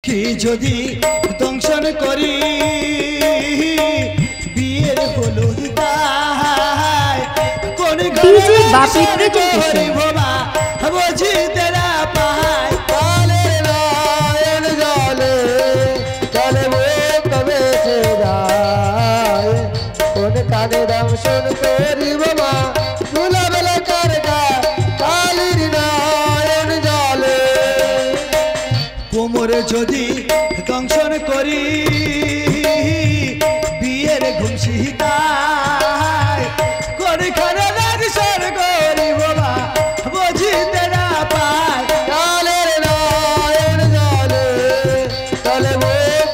কি যদি দংশন করি বিয়ের হলুদ গায় কোন डीजे बापी प्रेजेंटेशन বাবা বুঝি তেরা পায় কালে নয়ন জলে চলে কবে সে যায় কোন কানে দংশন করি বাবা তুলা বেলা কার কালির নয়ন জলে কোমরে যদি দংশন করি বিয়ের ঘুমসি গায় কোন খানে দংশন করি বাবা বুঝি তেরা পায় কালের নয়ন জলে চলে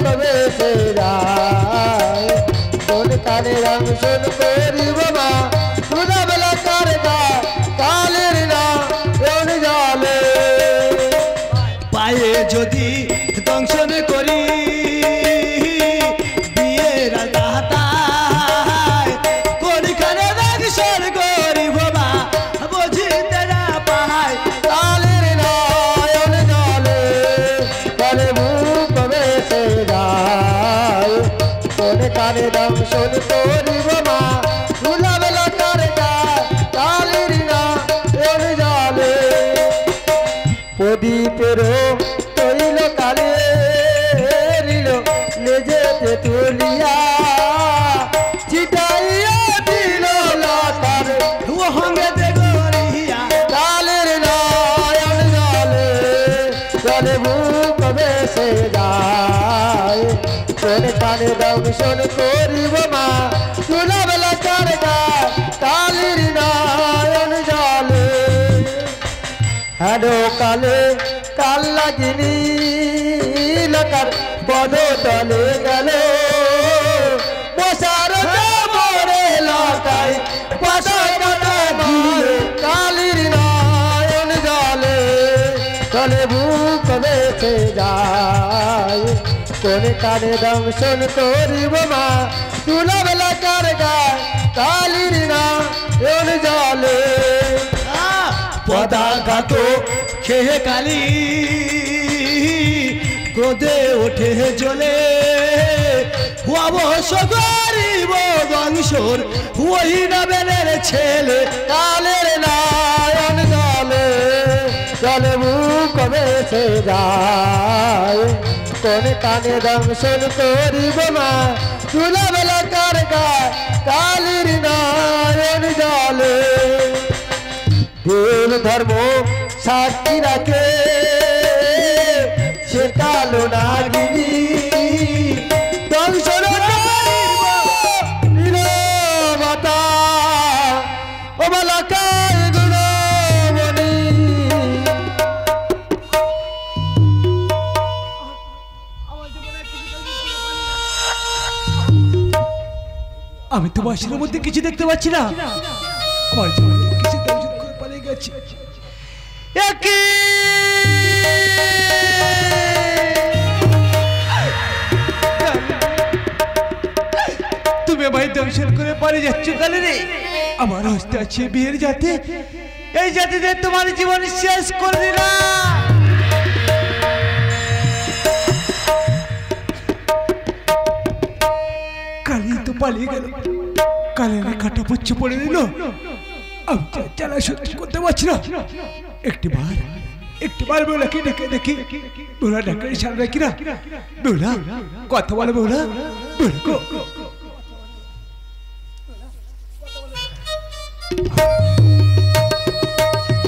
কবে সে যায় কোন কানে দংশন করি বাবা তুলা বেলা কার কালির নয়ন জলে পায়ে যদি দংশন করি বিয়ের দাতায় কোনখানে দংশন করি বাবা বুঝি তেরা পায় কালের নয়ন জলে চলে কবে সে যায় কোন কানে দংশন করি বাবা তুলা বেলা কার কালির নয়ন জলে প্রদীপের তৈল কালে রিল লেজেতে তুলিয়া ছিটাইয়া দিল লতার হঙ্গে দে গরিয়া কালের নয়ন জলে চলে কবে সে যায় কোন কানে দংশন করিব মা তুলা বেলা কার কালির নয়ন জলে হ্যালো কালে কাল লাগিনি লকার বদলে গেল বসার মরে লকাই পাশা কাটা দিল কালির নয়ন জলে চলে বুক বেঁচে যায় কোন কানে দংশন করিব মা তুলা বেলা কার কালির নয়ন জলে পদাঘা তো খেয়ে কালি ক্রোধে ওঠে জ্বলে অবশ্য গরিব বংশর ওই নামের ছেলে কালের নয়ন জলে চলে মুখ বেছে যায় কোন কানে দংশন করিব মা তুলা বেলা কার কালির নয়ন জলে দিন ধর্ম সাক্ষী রাখে সে কালো নাগিনী দংশন মাতা ও বালাকার গুণমণি আমি তো বাসের মধ্যে কিছু দেখতে পাচ্ছি না আমার জীবনে কিছু দংশন করে পালিয়ে গেছে তুমি ভাই দংশন করে পালিয়ে যাচ্ছ কালে রে আমার হস্তে আছে বিয়ের জাতে এই জাতিতে তোমার জীবন শেষ করে দিলাম কালি তো পালিয়ে গেল কালে কাটা পুচ্ছ পড়ে দিল আমি জ্বালা সহ্য করতে পারছি না একটিবার বেউলাকে ডেকে দেখি বেউলা ডাকে ইশারা দেখি না বেউলা কথা বলে বেউলা বেউলা গো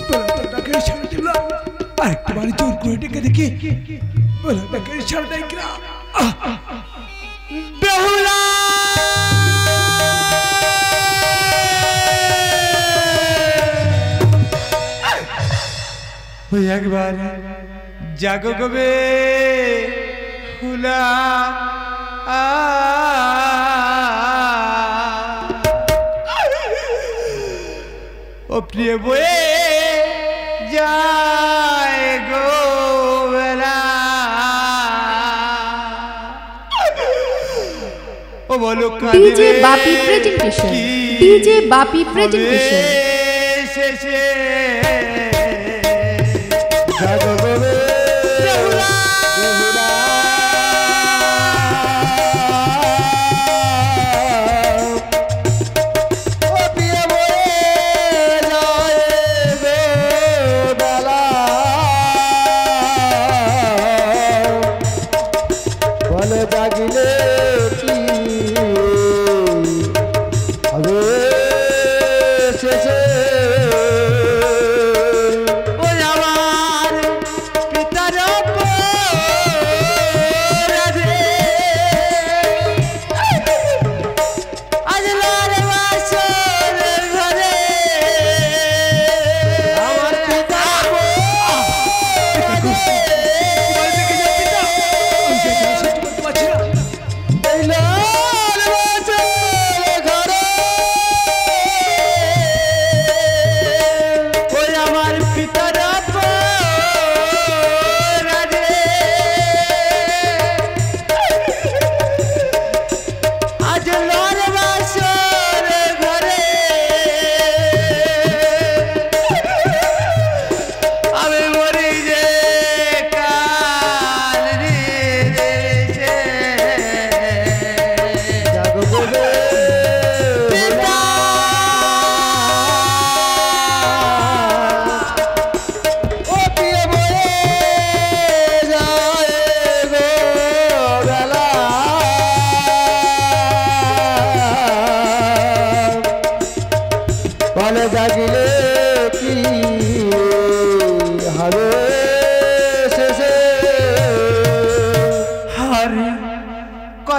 বেউলা তো ডাকে ইশারা দিল আরেকটিবার জোর করে ডেকে দেখি বেউলা ডাকে ইশারা দেখি না বেহুলা একবার জাগো গবে হুলা ও প্রিয় বয়ে যায় গো বেলা ও বলো DJ Bapi presentation DJ Bapi presentation শেষে जगवे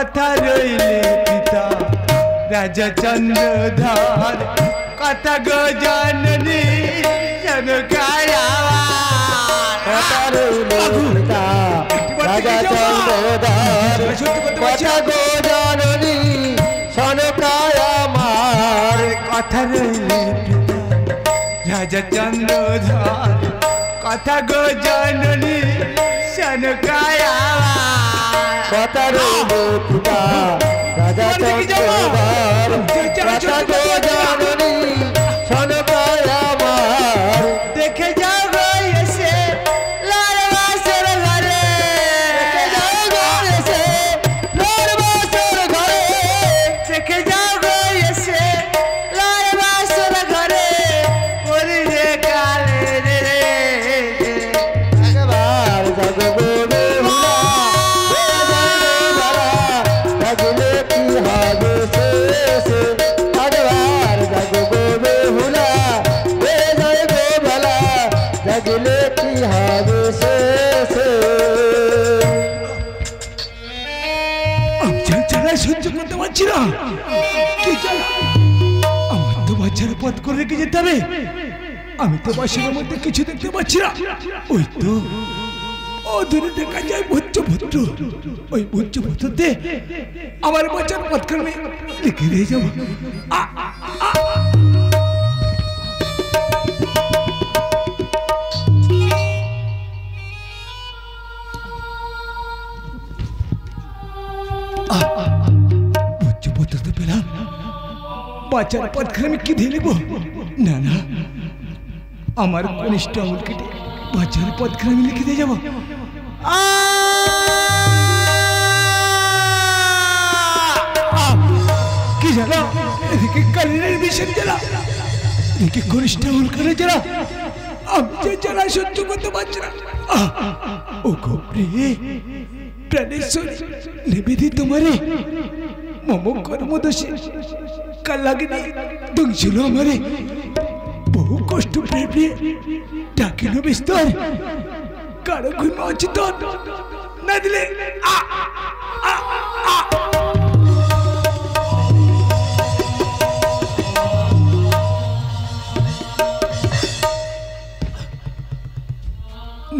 কথা রইলে পিতা রাজা চন্দ্রধর কথা গো জননী জনকায় কথা রইলে পিতা রাজা চন্দ্রধর কথা গো জননী সনকায় আমার কথা রইলে পিতা রাজা চন্দ্রধর কথা গো জননী সনকায় কথা রইলে পিতা রাজা চন্দ্রধর কথা গো জননী সনকায় আমার দেখে যাও গো এসে লাল বাসর ঘরে দেখে যাও গো এসে লাল বাসর ঘরে ওরে রে কালে রে একবার জাগবো বেহুলা জাগলে কি হবে শেষে একবার জাগবো বেহুলা জাগলে কি হবে শেষে আমি জ্বালা সহ্য করতে পারছি না কি জ্বালা আমার তো বাচ্চারা পথ করে রেখে যেতে হবে আমি তো বাসের মধ্যে কিছু দেখতে পাচ্ছি না ওই তো দূরে দেখা যায় ভোজ্যভদ্র ওই ভোজ্যভদ্রতে আমার বাচ্চার পথ করে লিখে দিয়ে যাবো ভোজ্যভদ্রতে পেলাম বাচ্চার পথ করে আমি কি দিয়ে নেবো না না আমার কনিষ্ঠ আঙুল কেটে বাচ্চার পথ করে আমি লিখে দিয়ে যাবো কি জানো এদিকে কালিনের বিষের জ্বালা এদিকে কনিষ্ঠ আঙুল করে জ্বালা আমি যে জ্বালা সহ্য করতে পারছি না ও গোপ্রে প্রাণেশ্বরী নিবেদি তোমারে মম কর্মদোষে কাল লাগেনি দংছিল আমারে বহু কষ্ট পেয়ে ডাকিল বিস্তর কারো ঘুম অচেতন না দিলে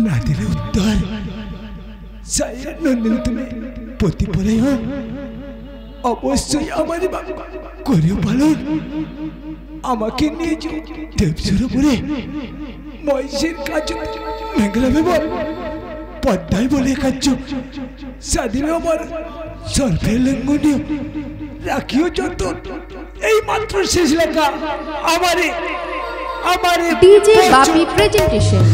না দিলে উত্তর সাইয়া নন্দিনী তুমি পতি পরে অবশ্যই আমার করে পালন আমাকে নিয়ে যাও দেবসুরপুরে মহিষের কাজ মেঘলাভে বল পদ্মায় বলে কাজ সাদিনে আমার সর্বের লঙ্ঘনীয় রাখিও যত এই মাত্র শেষ লেখা আমারে ডিজে বাপি প্রেজেন্টেশন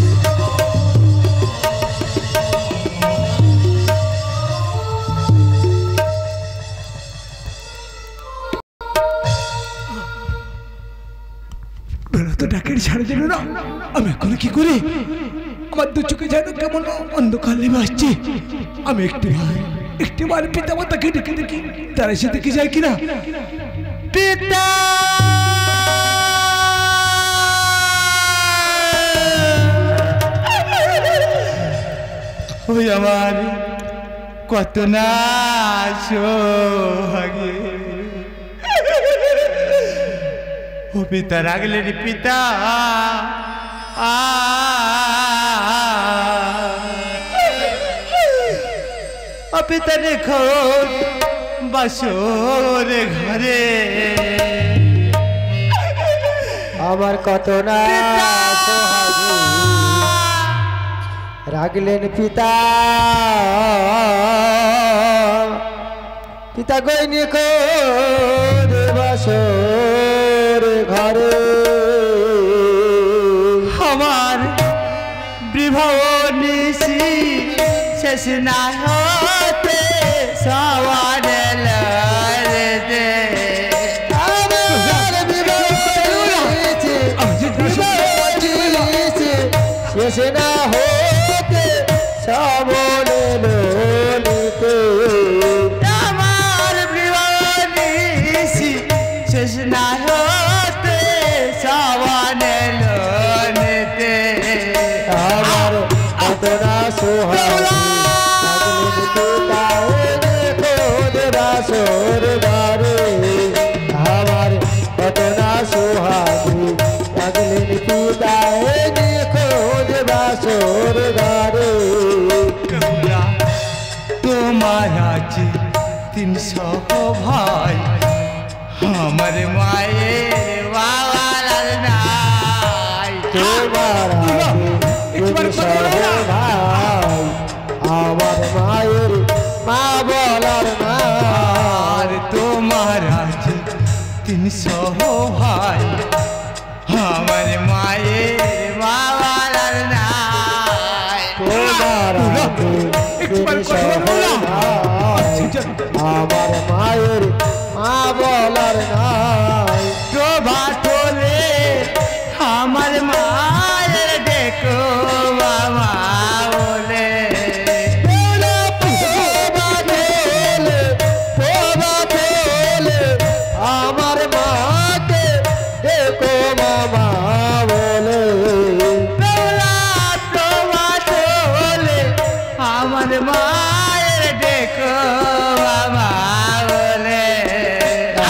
ডাকের ছাড়ে দিল না আমি এখন কি করি আমার দু চোখে যেন কেমন অন্ধকার নেমে আসছে আমি একটিবার পিতা মাতাকে ডেকে দেখি তারা সে দেখে যায় কিনা পিতা ওই আমার কত না সোহাগে ও পিতা রাগলেন পিতা ও পিতা দেখো বাসর ঘরে আমার কত না সোহাগে রাগলেন পিতা পিতা গইনি বাসর ঘরে আমার বিবাহ নিশি শেষ না হতে সবার লড়তে আমার বিবাহ শেষ না হতে সবল ললিতে আমার বিবাহ নিশি শেষ না হতে সবার লড়তে আমার কত না সোহাগে বাসর ঘরে আমার কত না সোহাগী রাখলেন পিতায় নিখোঁজ বাসর ঘরে তোমার আছে 300 ভাই আমার মায়ের বাবার আর নাই তোমার ভাই আমার মায়ের মা বলার না আর তোমার আছে 300 ভাই আমার মায়ের বাবার আর নাই তোমার আমার মায়ের মা বলার নাই প্রভাত হলে আমার মায়ের দেখো বাবা বলে আমার মাকে দেখো মামা বলে প্রভাত হলে আমার মায়ের দেখো বাবা বলে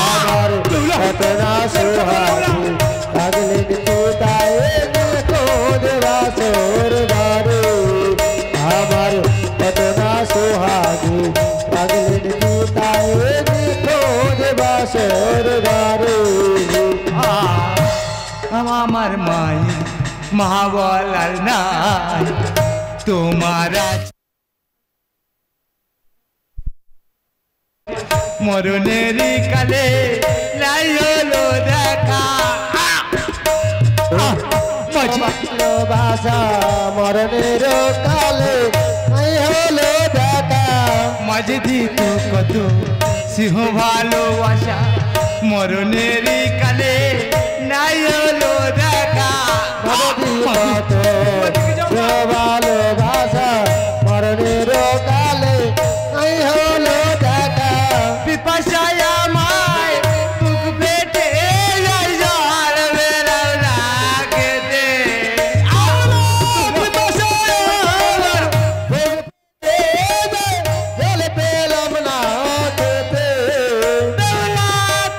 আমার কত না সোহাগী রাখলেন পিতায় নিখোঁজ বাসর ঘরে আমার কত না সোহাগী রাখলেন পিতায় নিখোঁজ বাসর ঘরে আমার মায়ের মা বলার নাই তোমার মরণেরই কালে নাই হলো দেখা ভালোবাসা মরণের কালে নাই হলো দেখা মাঝে দিত কত সিংহ ভালোবাসা মরণেরই কালে নাই হলো দেখা ভালোবাসা মরণের কালে নাই হলো দেখা পিপাসায় আমায় বুক পেটে যায় জল বেরাও না খেতে জল পেলাম না খেতে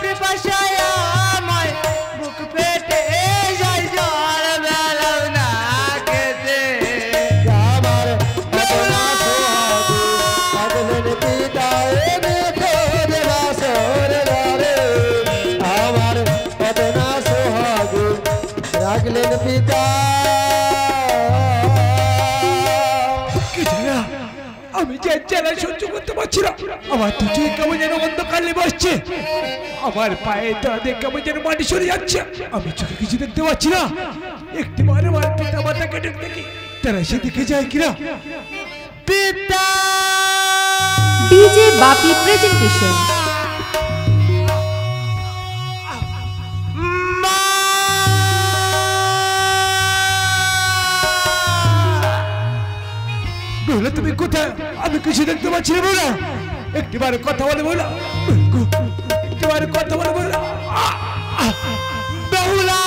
পিপাসায় আমায় বুক পেটে যায় জল বেরাও না খেতে আমার কত না সোহাগী রাখলেন পিতায় নিখোঁজ বাসর ঘরে আমার কত না সোহাগী রাখলেন পিতা আমি যে জ্বালা সহ্য করতে পারছি না আমার তো চোখে কেমন যেন অন্ধকারে বসছে আমার পায়ে তাদের কেমন যেন মাটি সরে যাচ্ছে আমি চোখে কিছু দেখতে পাচ্ছি না একটি বারে আমার পিতা মাতাকে দেখি তারা সে দেখে যায় কিনা পিতা ডিজে বাপি প্রেজেন্টেশন বেহুলা তুমি কোথায় আমি কিছু দেখতে পাচ্ছি না বেহুলা একটিবার কথা বলে বেহুলা একটিবার কথা বলে বেহুলা বেহুলা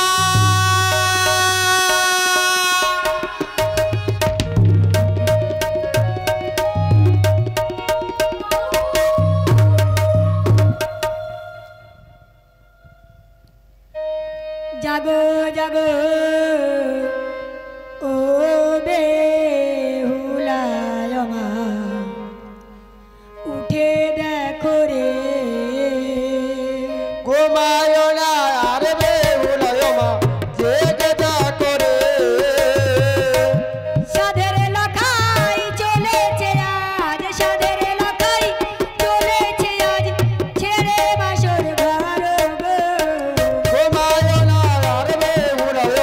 জাগো জাগো ও বেহুলায় মা উঠে দেখো রে ঘুমায় না আর বেহুলায় মা জেগে থাকো রে সাধের লখাই চলেছে আজ সাধের লখাই চলেছে আজ ছেড়ে বাসর ঘর গো ঘুমায় না আর বেহুলায়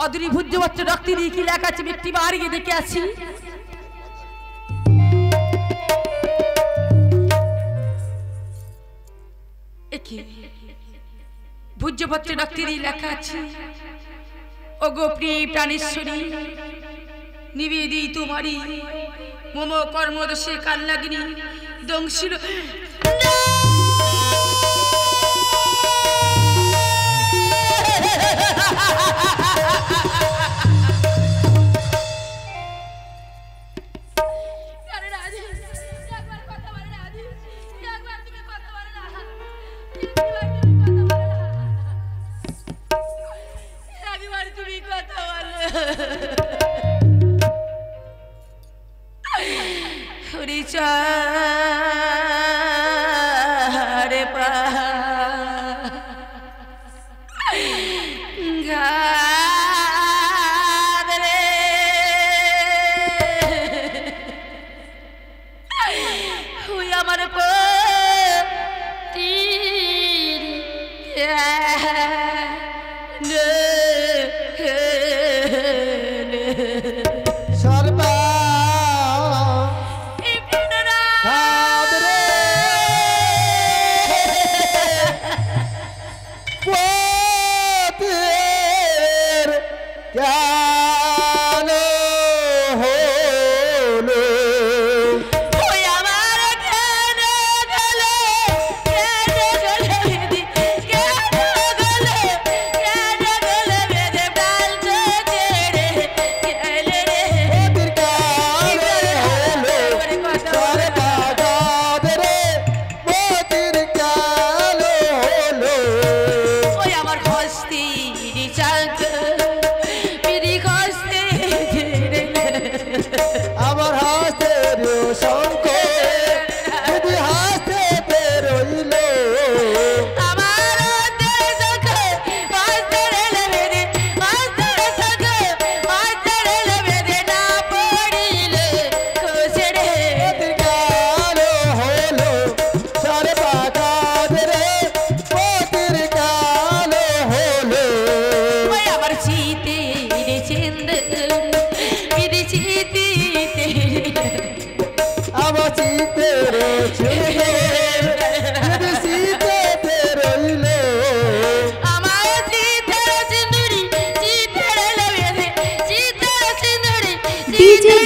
মাধুরী ভূজ্যবচ্চ রক্তি দিয়ে কি লেখা আছে একটি বার গিয়ে দেখে আসি। ভূজ্যবচ্চ রক্তি দিয়ে লেখা আছে, ও গোপ্রী প্রাণেশ্বরী নিবেদি তোমারি মম কর্মদোষে কান্নাগিনী দংশিল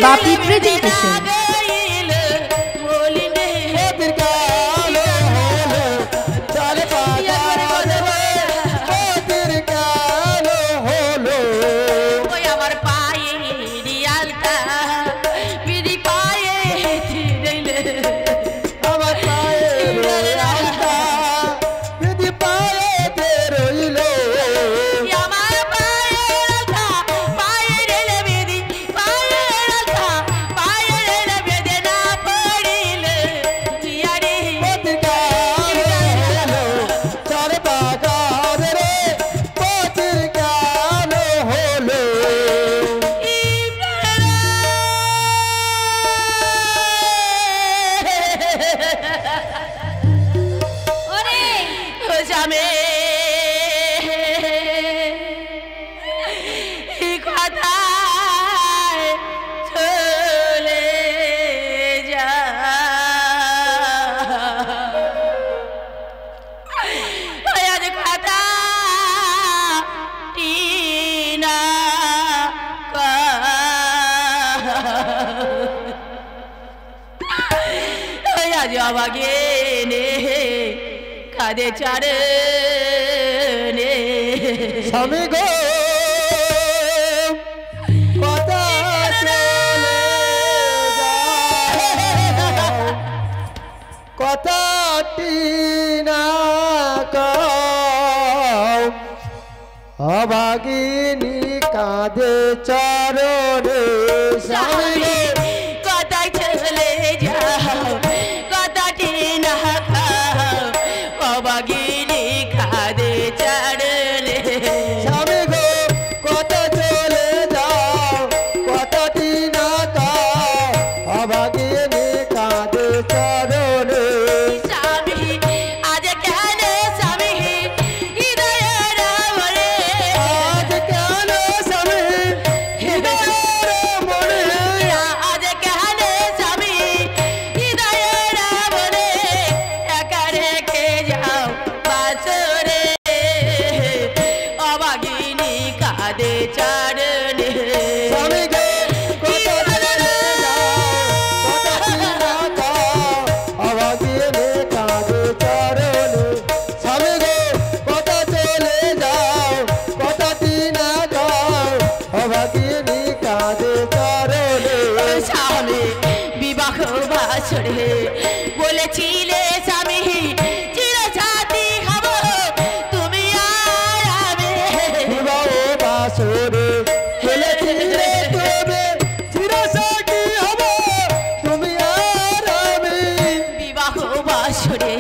Bapi presentation. কাঁদে চরণে স্বামী গো কথা চলে যাও, কথাটি না কও, অভাগিনী কাঁদে চরণে। স্বামী কথা চলে যাও, কথাটি না কও, অভাগিনী কাঁদে চরণে। স্বামী গো কথা চলে যাও, কথাটি না কও, অভাগিনী কাঁদে চরণে। স্বামী আজ কেন স্বামী হৃদয়ের ভরে, আজ কেন স্বামী বাসরে বলেছিলে স্বামী চিরসাথী হব তুমি আর আমি বিবাহ বাসরে বলেছিলে তুমি চিরসাথী হব তুমি আর আমি বিবাহ বাসরে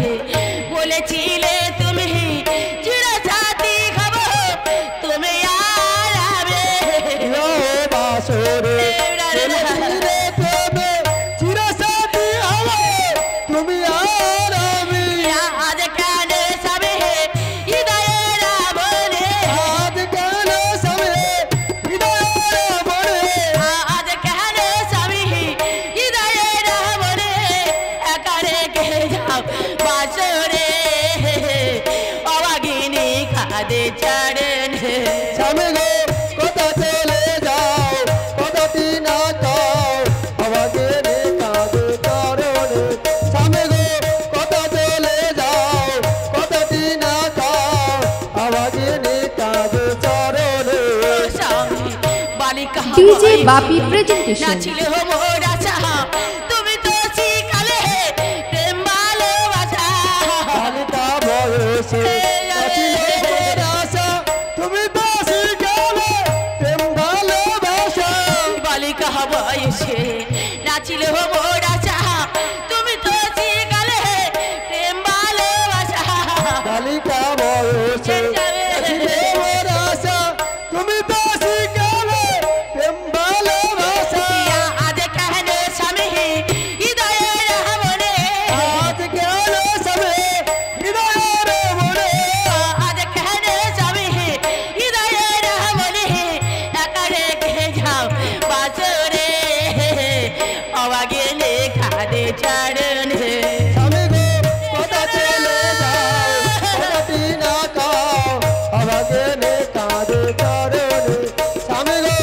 বলেছিলে তুমি চিরসাথী হব তুমি আর আমি বিবাহ বাসরে বলেছিলে তুমি চিরসাথী হব তুমি আর আমি আজ কেন সবে হৃদয়ের বলে আজ কেন সবে হৃদয়ের বনে আজ কেন সবে হৃদয়ের বলে একা রেখে যাও বাসরে অবাগিনী খাদে চরণ স্বামী গো কোথা চলে যাও কথাটি না কও আমাকে নে কাঁদে চরণে স্বামী গো কোথা চলে যাও কথাটি না কও আমাকে নে কাঁদে চরণে স্বামী বালিকা DJ বাপি presentation। নাছিল মোর আশা তুমি তো শিখালে প্রেম ভালোবাসা বালিকা বয়সে আছিল মোর আশা তুমি তো শিখালে প্রেম ভালোবাসা বালিকা বয়সে নাছিল মোর আশা তুমি তো শিখালে প্রেম ভালোবাসা বালিকা বয়সে আছিল মোর আশা তুমি তো শিখালে প্রেম ভালোবাসা আজ কেন স্বামী হৃদয়ের মনে আজ কেন সবে হৃদয়ের মনে আজ কেন স্বামী হৃদয়ের মনে একা রেখে যাও বাসরে অবাগে লেখা দে চরণ স্বামী গো কোথা চলে যাও কথাটি না কও আমাকে নে কাঁদে চরণে স্বামী গো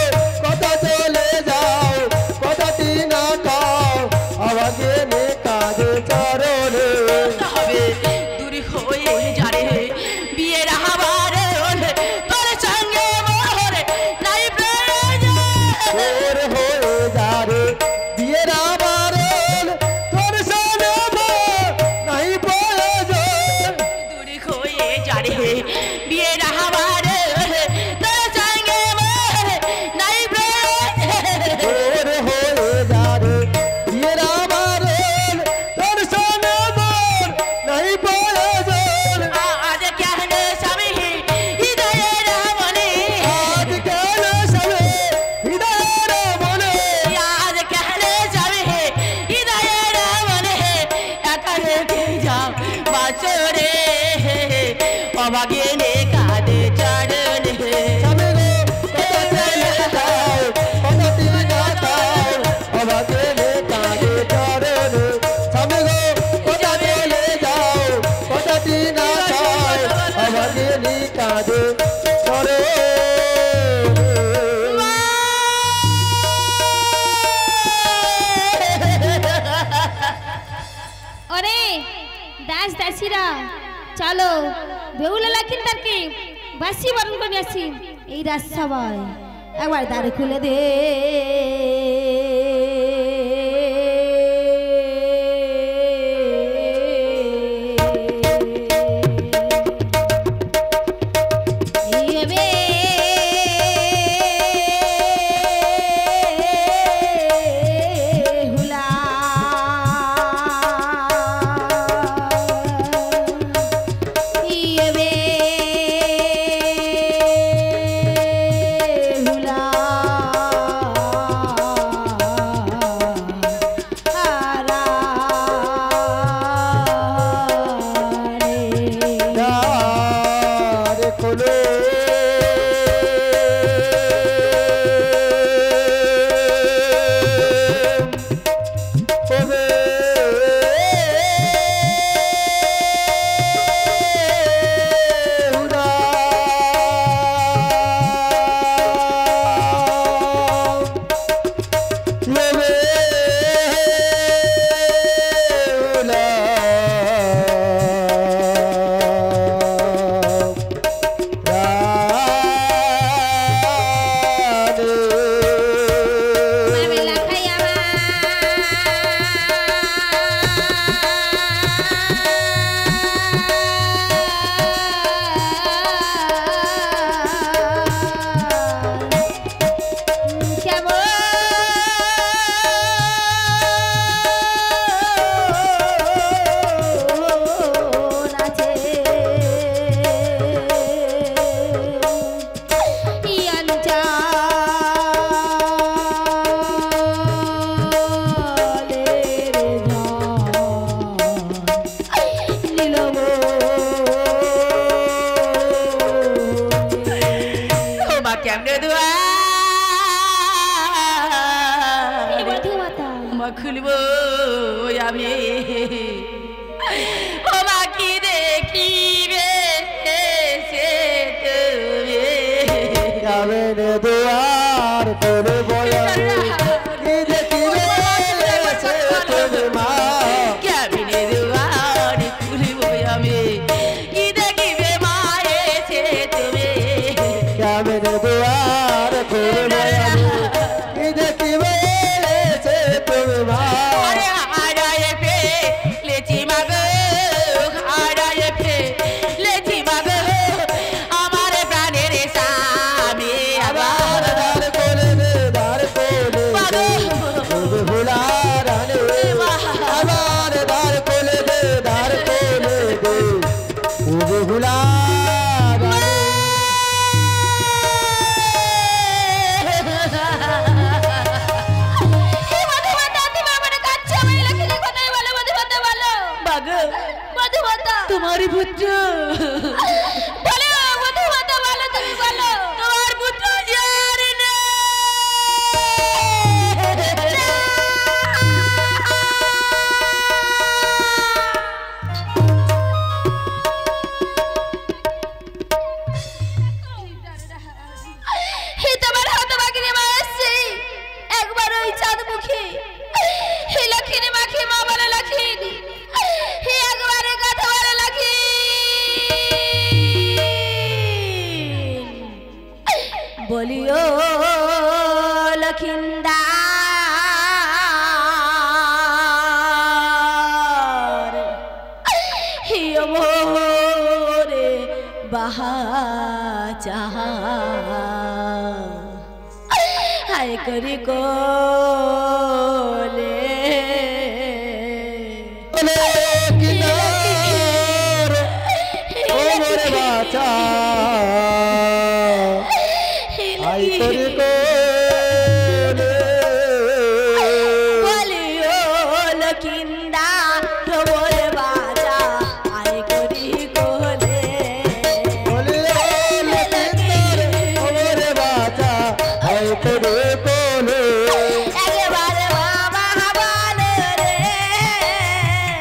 কোথা চলে যাও কথাটি না কও আমাকে নে কাঁদে চরণে হবে দূর হয়ে যারে বিয়ের আবার তোর সঙ্গে মোর নাই প্রয়োজন তোর হয়ে যারে বিয়ের আবারণ তোর সনে নাই প্রয়োজন দূর হয়ে যারে বিয়ের আবার তোর সঙ্গে মোর নাই প্রয়োজন তোর হয়ে যারে বিয়ের আবারণ তোর সনে নাই প্রয়োজন আজ কেন স্বামী হৃদয়ের মনে আজ কেন সবে হৃদয়ের মনে আজ কেন স্বামী হৃদয়ের মনে একা রেখে যাও বাসরে অবাগে নে কাঁদে চরণ স্বামী গো কোথা চলে যাও কথাটি না কও আমাকে নে কাঁদে চরণে স্বামী গো কোথা চলে যাও কথাটি না কও আমাকে নে কাঁদে চরণে अरे दास दासीरा चलो बेउला किंतरके बासी बरन করে আসি এই রাত সবাই একবার দ্বার খুলে দে ইবে হুলা ইবে হুলা আমি ওমা কি দেখিবে সে তুমি কামের দুয়ার করে বয়ামি কি দেখিবে সে তুমি মা কেমনে দুয়ার খুলিব আমি কি দেখিবে মায়ে সে তুমি কামের দুয়ার করে বয়ামি কি দেখিবে সে তুমি মা আরে হারায় ফেলেছি মাগো হারায় ফেলেছি মাগো আমার প্রাণের স্বামী আবার দার কোলে দে দার কোলে মাগো তুমি ভুলা রানে আমার দার কোলে দে দার কোলে দে তুমি ভুলা রানে তোমার পুত্র তোমার পুত্র যার একবার ওই চাঁদ মুখে হে লক্ষ্মী মাখি মা বলে লক্ষ্মী হে একবারে কথা বলে লক্ষ্মী বলিও লক্ষিন্দার হে মোরে বাহা চাহা হায় করি কোলে কিনার ও মোরে বাঁচা আই তোরে কোলে বলিও লক্ষিন্দা মোরে বাজা আয় করি কোলে বলে লকিন্দর ও মোরে বাঁচা আই তোরে কোলে একেবারে বাবা বলে রে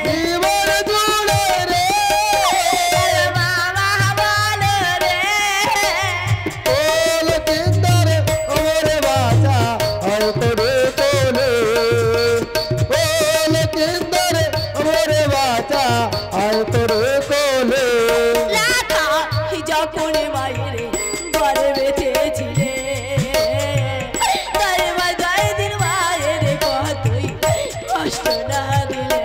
জীবন জুড়ে রে বাবা বলে রে ও লকিন্দর ও মোরে বাঁচা আই তোরে কোলে ও লকিন্দর ও মোরে বাঁচা আই তোরে কোলে লাখা যখন মায়েরে ঘরে বেঁচেছিলে তাই মাজায় দিন মায়ের কতই কষ্ট না দিলে